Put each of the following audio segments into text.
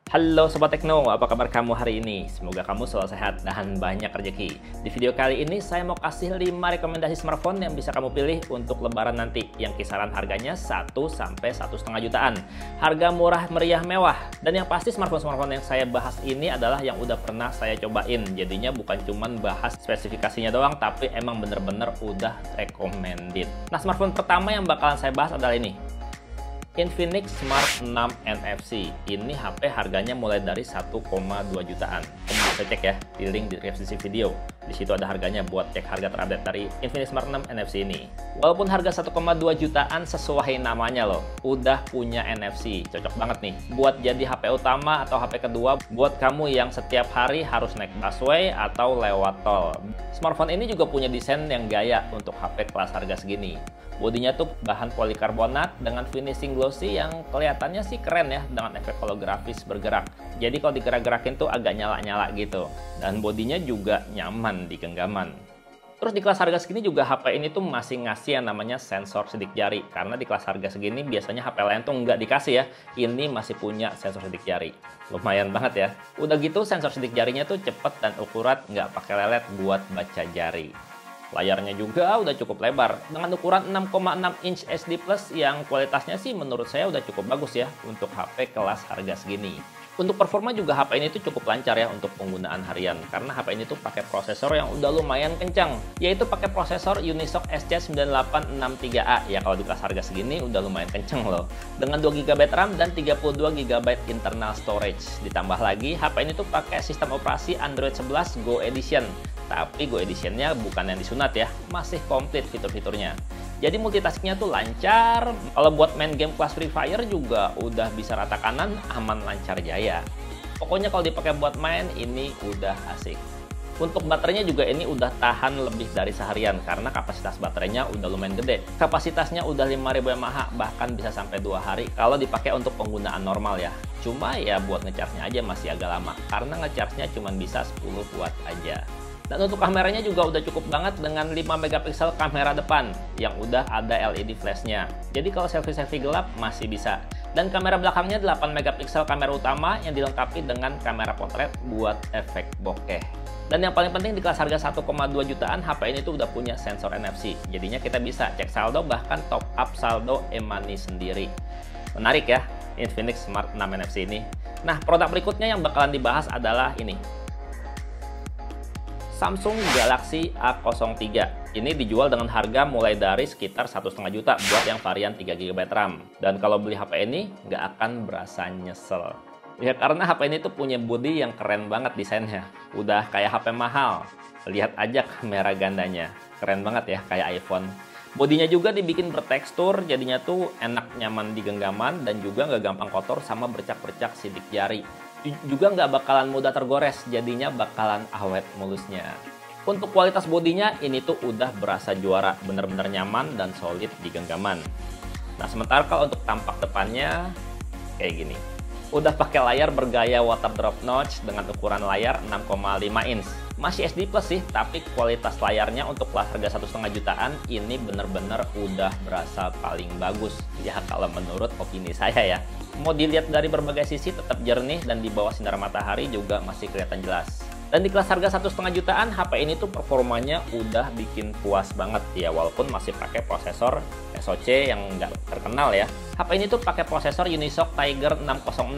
Halo Sobat Tekno, apa kabar kamu hari ini? Semoga kamu selalu sehat dan banyak rezeki. Di video kali ini saya mau kasih 5 rekomendasi smartphone yang bisa kamu pilih untuk lebaran nanti, yang kisaran harganya 1–1,5 jutaan. Harga murah meriah mewah. Dan yang pasti smartphone-smartphone yang saya bahas ini adalah yang udah pernah saya cobain. Jadinya bukan cuman bahas spesifikasinya doang, tapi emang bener-bener udah recommended. Nah, smartphone pertama yang bakalan saya bahas adalah ini, Infinix Smart 6 NFC. Ini HP harganya mulai dari 1,2 jutaan. Kamu bisa cek ya di link di deskripsi video. Di situ ada harganya buat cek harga terupdate dari Infinix Smart 6 NFC ini. Walaupun harga 1,2 jutaan sesuai namanya loh, udah punya NFC. Cocok banget nih buat jadi HP utama atau HP kedua buat kamu yang setiap hari harus naik busway atau lewat tol. Smartphone ini juga punya desain yang gaya untuk HP kelas harga segini. Bodinya tuh bahan polikarbonat dengan finishing glossy yang kelihatannya sih keren ya, dengan efek holografis bergerak. Jadi kalau digerak-gerakin tuh agak nyala-nyala gitu. Dan bodinya juga nyaman di genggaman. Terus di kelas harga segini juga HP ini tuh masih ngasih yang namanya sensor sidik jari. Karena di kelas harga segini biasanya HP lain tuh nggak dikasih ya. Ini masih punya sensor sidik jari. Lumayan banget ya. Udah gitu sensor sidik jarinya tuh cepet dan akurat, nggak pakai lelet buat baca jari. Layarnya juga udah cukup lebar dengan ukuran 6,6 inch SD Plus yang kualitasnya sih menurut saya udah cukup bagus ya untuk HP kelas harga segini. Untuk performa juga HP ini tuh cukup lancar ya untuk penggunaan harian karena HP ini tuh pakai prosesor yang udah lumayan kencang, yaitu pakai prosesor Unisoc SC9863A. Ya kalau di kelas harga segini udah lumayan kencang loh. Dengan 2GB RAM dan 32GB internal storage. Ditambah lagi HP ini tuh pakai sistem operasi Android 11 Go Edition. Tapi Go Edition-nya bukan yang disunat ya, masih komplit fitur-fiturnya. Jadi multitaskingnya tuh lancar. Kalau buat main game kelas Free Fire juga udah bisa rata kanan, aman lancar jaya. Pokoknya kalau dipakai buat main ini udah asik. Untuk baterainya juga ini udah tahan lebih dari seharian karena kapasitas baterainya udah lumayan gede. Kapasitasnya udah 5000 mAh, bahkan bisa sampai 2 hari kalau dipakai untuk penggunaan normal ya. Cuma ya buat ngecharge-nya aja masih agak lama karena ngecharge-nya cuma bisa 10 watt aja. Dan untuk kameranya juga udah cukup banget dengan 5 megapiksel kamera depan yang udah ada LED flashnya. Jadi kalau selfie-selfie gelap masih bisa. Dan kamera belakangnya 8 megapiksel kamera utama yang dilengkapi dengan kamera potret buat efek bokeh. Dan yang paling penting di kelas harga 1,2 jutaan HP ini tuh udah punya sensor NFC. Jadinya kita bisa cek saldo bahkan top up saldo e-money sendiri. Menarik ya Infinix Smart 6 NFC ini. Nah, produk berikutnya yang bakalan dibahas adalah ini, Samsung Galaxy A03. Ini dijual dengan harga mulai dari sekitar 1,5 juta buat yang varian 3GB RAM. Dan kalau beli HP ini nggak akan berasa nyesel. Ya karena HP ini tuh punya bodi yang keren banget desainnya. Udah kayak HP mahal. Lihat aja kamera gandanya. Keren banget ya kayak iPhone. Bodinya juga dibikin bertekstur, jadinya tuh enak nyaman di genggaman dan juga nggak gampang kotor sama bercak-bercak sidik jari. Juga nggak bakalan mudah tergores, jadinya bakalan awet mulusnya. Untuk kualitas bodinya ini tuh udah berasa juara, bener-bener nyaman dan solid di genggaman. Nah sementara kalau untuk tampak depannya kayak gini. Udah pakai layar bergaya water drop notch dengan ukuran layar 6,5 inch. Masih SD Plus sih, tapi kualitas layarnya untuk kelas harga 1,5 jutaan ini bener-bener udah berasa paling bagus. Ya kalau menurut opini saya ya. Mau dilihat dari berbagai sisi tetap jernih dan di bawah sinar matahari juga masih kelihatan jelas. Dan di kelas harga 1,5 jutaan, HP ini tuh performanya udah bikin puas banget ya, walaupun masih pakai prosesor SoC yang nggak terkenal ya. HP ini tuh pakai prosesor Unisoc Tiger 606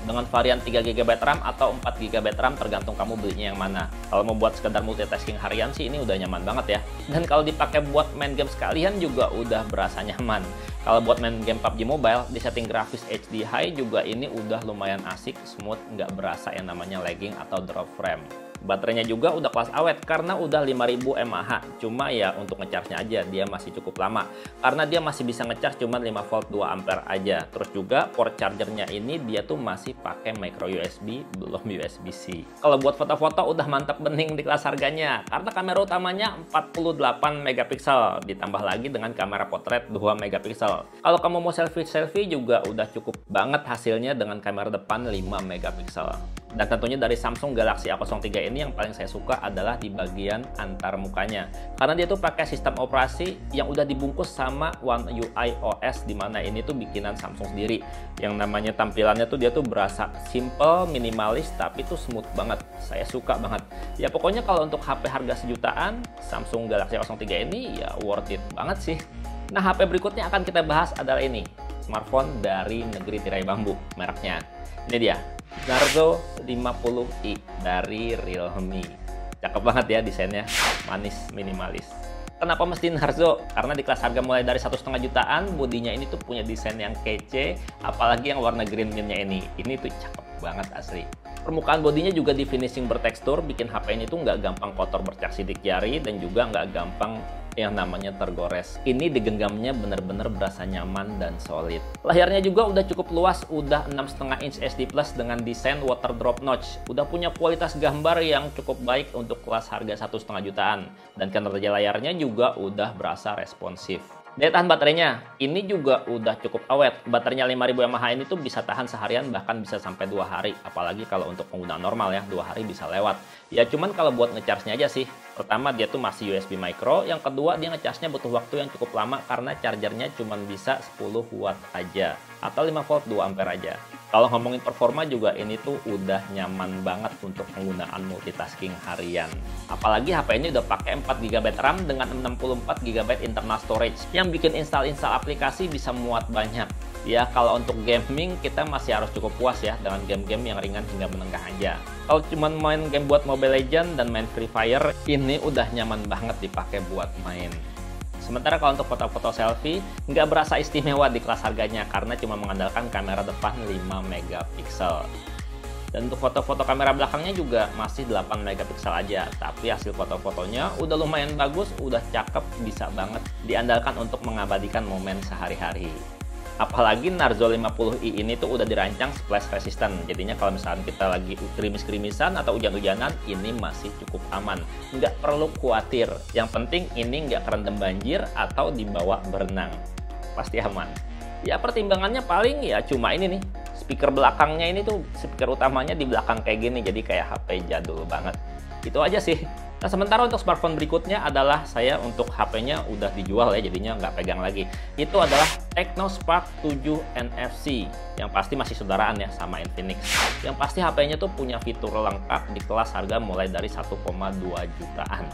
dengan varian 3GB RAM atau 4GB RAM tergantung kamu belinya yang mana. Kalau mau buat sekedar multitasking harian sih ini udah nyaman banget ya. Dan kalau dipakai buat main game sekalian juga udah berasa nyaman. Kalau buat main game PUBG Mobile, di setting grafis HD High juga ini udah lumayan asik, smooth, nggak berasa yang namanya lagging atau drop frame. Baterainya juga udah kelas awet karena udah 5000 mAh. Cuma ya untuk ngecharge-nya aja dia masih cukup lama karena dia masih bisa ngecharge cuma 5 volt 2 ampere aja. Terus juga port chargernya ini dia tuh masih pakai micro USB, belum USB-C. Kalau buat foto-foto udah mantap bening di kelas harganya karena kamera utamanya 48 megapiksel ditambah lagi dengan kamera potret 2 megapiksel. Kalau kamu mau selfie-selfie juga udah cukup banget hasilnya dengan kamera depan 5 megapiksel. Dan tentunya dari Samsung Galaxy A03 HP ini yang paling saya suka adalah di bagian antar mukanya. Karena dia tuh pakai sistem operasi yang udah dibungkus sama One UI OS, dimana ini tuh bikinan Samsung sendiri. Yang namanya tampilannya tuh dia tuh berasa simple, minimalis, tapi tuh smooth banget. Saya suka banget. Ya pokoknya kalau untuk HP harga sejutaan, Samsung Galaxy S03 ini ya worth it banget sih. Nah, HP berikutnya akan kita bahas adalah ini. Smartphone dari negeri tirai bambu, mereknya. Ini dia, Narzo 50i dari Realme. Cakep banget ya desainnya, manis, minimalis. Kenapa mesti Narzo? Karena di kelas harga mulai dari 1,5 jutaan, bodinya ini tuh punya desain yang kece, apalagi yang warna green mint-nya ini. Ini tuh cakep banget asli. Permukaan bodinya juga di finishing bertekstur, bikin HP ini tuh nggak gampang kotor bercak sidik jari dan juga nggak gampang yang namanya tergores. Ini digenggamnya bener-bener berasa nyaman dan solid. Layarnya juga udah cukup luas, udah 6,5 inch SD Plus dengan desain water drop notch. Udah punya kualitas gambar yang cukup baik untuk kelas harga 1,5 jutaan. Dan kinerja layarnya juga udah berasa responsif. Daya tahan baterainya, ini juga udah cukup awet. Baterainya 5000 mAh ini tuh bisa tahan seharian, bahkan bisa sampai 2 hari. Apalagi kalau untuk penggunaan normal ya, 2 hari bisa lewat. Ya cuman kalau buat ngecharge-nya aja sih. Pertama dia tuh masih USB micro, yang kedua dia ngecharge-nya butuh waktu yang cukup lama karena chargernya cuman bisa 10 watt aja. Atau 5 volt 2 ampere aja. Kalau ngomongin performa juga ini tuh udah nyaman banget untuk penggunaan multitasking harian. Apalagi HP ini udah pakai 4 GB RAM dengan 64 GB internal storage yang bikin install aplikasi bisa muat banyak. Ya kalau untuk gaming kita masih harus cukup puas ya dengan game-game yang ringan hingga menengah aja. Kalau cuma main game buat Mobile Legends dan main Free Fire, ini udah nyaman banget dipakai buat main. Sementara kalau untuk foto-foto selfie, nggak berasa istimewa di kelas harganya karena cuma mengandalkan kamera depan 5 megapiksel. Dan untuk foto-foto kamera belakangnya juga masih 8 megapiksel aja. Tapi hasil foto-fotonya udah lumayan bagus, udah cakep, bisa banget diandalkan untuk mengabadikan momen sehari-hari. Apalagi Narzo 50i ini tuh udah dirancang splash resistant. Jadinya kalau misalnya kita lagi gerimis-gerimisan atau hujan-hujanan, ini masih cukup aman. Nggak perlu khawatir. Yang penting ini nggak kerendam banjir atau dibawa berenang. Pasti aman. Ya pertimbangannya paling ya cuma ini nih. Speaker belakangnya ini tuh, speaker utamanya di belakang kayak gini. Jadi kayak HP jadul banget. Itu aja sih. Nah, sementara untuk smartphone berikutnya adalah saya untuk HP-nya udah dijual ya, jadinya nggak pegang lagi. Itu adalah Tecno Spark 7 NFC, yang pasti masih saudaraan ya sama Infinix. Yang pasti HP-nya tuh punya fitur lengkap di kelas harga mulai dari 1,2 jutaan.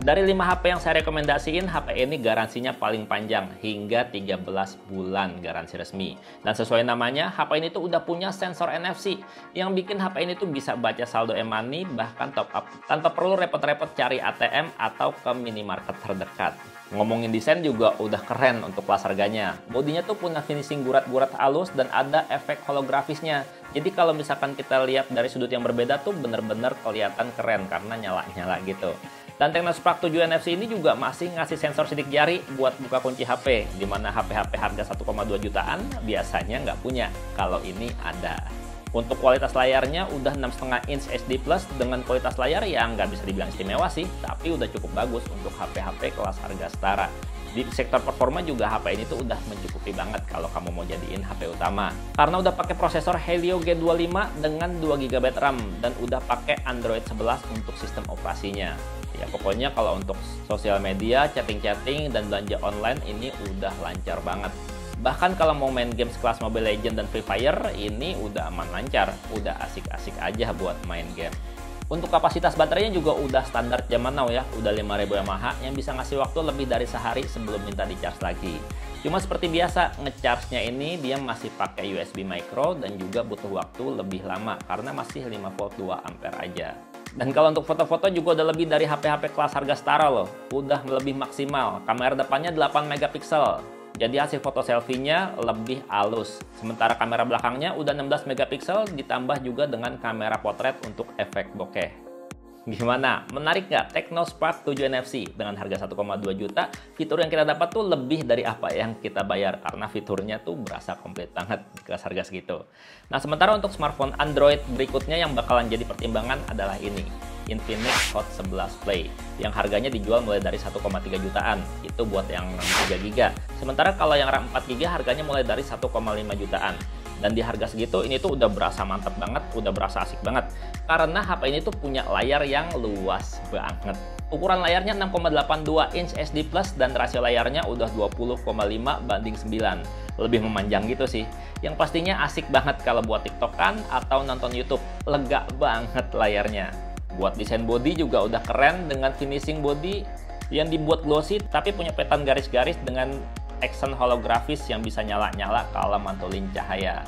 Dari 5 HP yang saya rekomendasiin, HP ini garansinya paling panjang, hingga 13 bulan garansi resmi. Dan sesuai namanya, HP ini tuh udah punya sensor NFC, yang bikin HP ini tuh bisa baca saldo e-money, bahkan top up, tanpa perlu repot-repot cari ATM atau ke minimarket terdekat. Ngomongin desain juga udah keren untuk kelas harganya. Bodinya tuh punya finishing gurat-gurat halus dan ada efek holografisnya. Jadi kalau misalkan kita lihat dari sudut yang berbeda tuh bener-bener kelihatan keren karena nyala-nyala gitu. Dan Tecno Spark 7 NFC ini juga masih ngasih sensor sidik jari buat buka kunci HP, di mana HP-HP harga 1,2 jutaan biasanya nggak punya. Kalau ini ada. Untuk kualitas layarnya udah 6,5 inch SD Plus dengan kualitas layar yang nggak bisa dibilang istimewa sih, tapi udah cukup bagus untuk HP-HP kelas harga setara. Di sektor performa juga HP ini tuh udah mencukupi banget kalau kamu mau jadiin HP utama. Karena udah pakai prosesor Helio G25 dengan 2 GB RAM dan udah pakai Android 11 untuk sistem operasinya. Ya pokoknya kalau untuk sosial media, chatting-chatting, dan belanja online ini udah lancar banget. Bahkan kalau mau main games kelas Mobile Legends dan Free Fire, ini udah aman lancar, udah asik-asik aja buat main game. Untuk kapasitas baterainya juga udah standar zaman now ya, udah 5000 mAh yang bisa ngasih waktu lebih dari sehari sebelum minta di-charge lagi. Cuma seperti biasa, nge-charge-nya ini dia masih pakai USB micro dan juga butuh waktu lebih lama karena masih 5 volt 2 ampere aja. Dan kalau untuk foto-foto juga udah lebih dari HP-HP kelas harga setara loh, udah lebih maksimal. Kamera depannya 8 megapiksel. Jadi hasil foto selfie-nya lebih halus. Sementara kamera belakangnya udah 16 megapiksel ditambah juga dengan kamera potret untuk efek bokeh. Gimana? Menarik nggak Tecno Spark 7 NFC? Dengan harga 1,2 juta, fitur yang kita dapat tuh lebih dari apa yang kita bayar. Karena fiturnya tuh berasa komplit banget di kelas harga segitu. Nah, sementara untuk smartphone Android berikutnya yang bakalan jadi pertimbangan adalah ini. Infinix Hot 11 Play yang harganya dijual mulai dari 1,3 jutaan. Itu buat yang RAM 3 GB. Sementara kalau yang RAM 4 GB harganya mulai dari 1,5 jutaan. Dan di harga segitu ini tuh udah berasa mantep banget, udah berasa asik banget. Karena HP ini tuh punya layar yang luas banget. Ukuran layarnya 6,82 inch SD Plus dan rasio layarnya udah 20,5 banding 9. Lebih memanjang gitu sih. Yang pastinya asik banget kalau buat TikTokan atau nonton YouTube. Lega banget layarnya. Buat desain body juga udah keren dengan finishing body yang dibuat glossy tapi punya pattern garis-garis dengan action holografis yang bisa nyala-nyala kalau mantulin cahaya.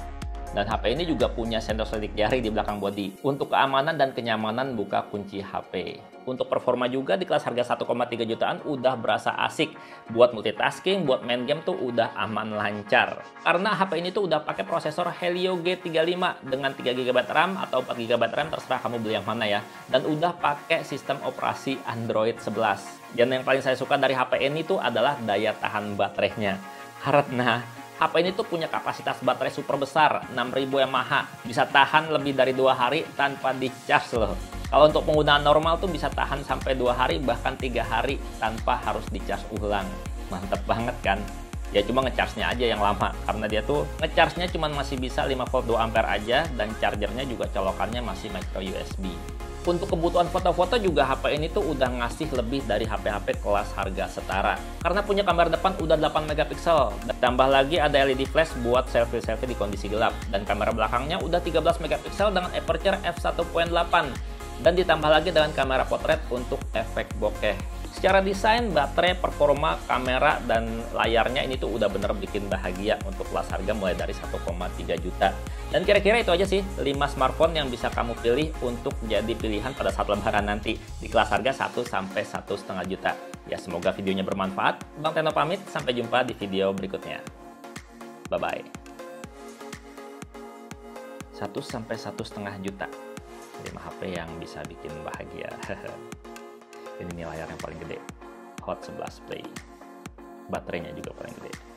Dan HP ini juga punya sensor sidik jari di belakang bodi untuk keamanan dan kenyamanan buka kunci HP. Untuk performa juga di kelas harga 1,3 jutaan udah berasa asik. Buat multitasking, buat main game tuh udah aman lancar. Karena HP ini tuh udah pakai prosesor Helio G35 dengan 3GB RAM atau 4GB RAM, terserah kamu beli yang mana ya. Dan udah pakai sistem operasi Android 11. Dan yang paling saya suka dari HP ini tuh adalah daya tahan baterainya. Karena HP ini tuh punya kapasitas baterai super besar, 6000 mAh. Bisa tahan lebih dari 2 hari tanpa di-charge loh. Kalau untuk penggunaan normal tuh bisa tahan sampai 2 hari, bahkan 3 hari tanpa harus di-charge ulang. Mantep banget kan? Ya cuma nge-charge-nya aja yang lama, karena dia tuh nge-charge-nya cuma masih bisa 5 volt 2 ampere aja, dan chargernya juga colokannya masih micro USB. Untuk kebutuhan foto-foto juga HP ini tuh udah ngasih lebih dari HP-HP kelas harga setara. Karena punya kamera depan udah 8 megapiksel. Tambah lagi ada LED flash buat selfie-selfie di kondisi gelap. Dan kamera belakangnya udah 13 megapiksel dengan aperture f1.8. Dan ditambah lagi dengan kamera potret untuk efek bokeh. Secara desain, baterai, performa, kamera, dan layarnya ini tuh udah bener bikin bahagia untuk kelas harga mulai dari 1,3 juta. Dan kira-kira itu aja sih 5 smartphone yang bisa kamu pilih untuk jadi pilihan pada saat lebaran nanti di kelas harga 1 sampai 1,5 juta. Ya semoga videonya bermanfaat. Bang Teno pamit, sampai jumpa di video berikutnya. Bye-bye. 1 sampai 1,5 juta. 5 HP yang bisa bikin bahagia. Ini nih layar yang paling gede, Hot 11 Play. Baterainya juga paling gede.